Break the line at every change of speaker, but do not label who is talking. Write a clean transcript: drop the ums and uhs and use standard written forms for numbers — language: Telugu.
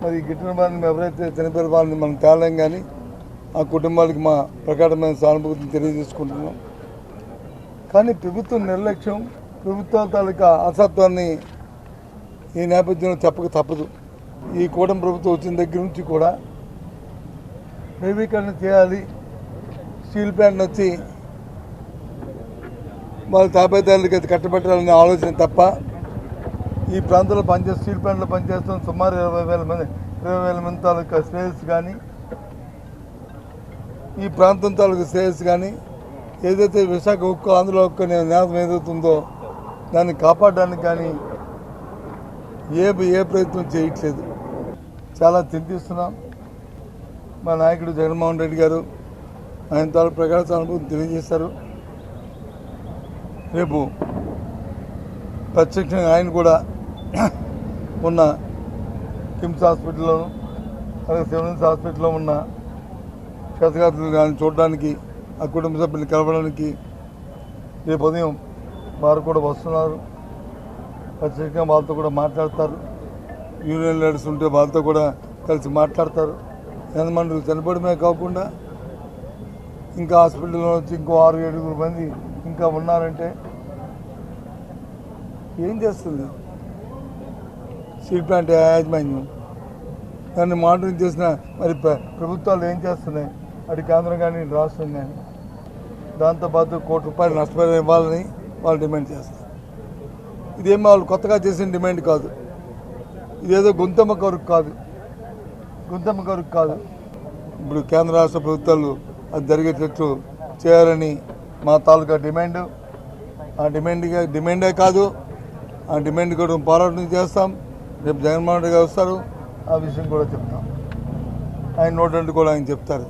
మరి గిట్టిన వారిని ఎవరైతే చనిపోయిన వారిని మనం తేలేం, కానీ ఆ కుటుంబాలకు మా ప్రకటమైన సానుభూతిని తెలియజేసుకుంటున్నాం. కానీ ప్రభుత్వం నిర్లక్ష్యం, ప్రభుత్వాల తాలూకా అసత్వాన్ని ఈ నేపథ్యంలో చెప్పక తప్పదు. ఈ కూటమి ప్రభుత్వం వచ్చిన దగ్గర నుంచి కూడా ప్రైవేటీకరణ చేయాలి, స్టీల్ ప్లాంట్ వచ్చి వాళ్ళ తాపేదారులకి అది కట్టబెట్టాలనే ఆలోచన తప్ప ఈ ప్రాంతంలో స్టీల్ ప్లాంట్లో పనిచేస్తున్న సుమారు 20,000 మంది తాలూకా శ్రేయస్సు కానీ, ఈ ప్రాంతం తాలూకా శ్రేయస్సు కానీ, ఏదైతే విశాఖ ఉక్కు ఆంధ్ర ఉక్కు అనే నినాదం ఏదవుతుందో దాన్ని కాపాడడానికి కానీ ఏ ప్రయత్నం చేయట్లేదు. చాలా చింతిస్తున్నాం. మా నాయకుడు జగన్మోహన్ రెడ్డి గారు ఆయన తాలూకు ప్రగాఢ సానుభూతిని తెలియజేశారు. రేపు ప్రత్యక్షంగా ఆయన కూడా ఉన్న కిమ్స్ హాస్పిటల్లోను అలాగే సివిల్స్ హాస్పిటల్లో ఉన్న క్షతగాత్రులు కానీ చూడడానికి, ఆ కుటుంబ సభ్యులు కలవడానికి రేపు ఉదయం వారు కూడా వస్తున్నారు. ప్రత్యేకంగా వాళ్ళతో కూడా మాట్లాడతారు. యూనియన్ లీడర్స్ ఉంటే వాళ్ళతో కూడా కలిసి మాట్లాడతారు. ఎంతమంది చనిపోవడమే కాకుండా ఇంకా హాస్పిటల్లో వచ్చి ఇంకో 6-7 మంది ఇంకా ఉన్నారంటే ఏం చేస్తుంది స్టీల్ ప్లాంట్ యాజమాన్యం? దాన్ని మానిటరింగ్ చేసిన మరి ప్రభుత్వాలు ఏం చేస్తున్నాయి? అటు కేంద్రం కానీ రాష్ట్రం కానీ. దాంతోపాటు ₹1 కోటి నష్టపరిహారం ఇవ్వాలని వాళ్ళు డిమాండ్ చేస్తారు. ఇదేమో వాళ్ళు కొత్తగా చేసిన డిమాండ్ కాదు. ఇదేదో గుంతమ్మ కొరకు కాదు. ఇప్పుడు కేంద్ర రాష్ట్ర ప్రభుత్వాలు అది జరిగేటట్లు చేయాలని మా తాలూకా డిమాండ్. ఆ డిమాండే కాదు, ఆ డిమాండ్ కూడా పోరాటం చేస్తాం. రేపు జగన్మోహన్ రెడ్డి గారు వస్తారు, ఆ విషయం కూడా చెప్తాం. ఆయన నోటంటే కూడా ఆయన చెప్తారు.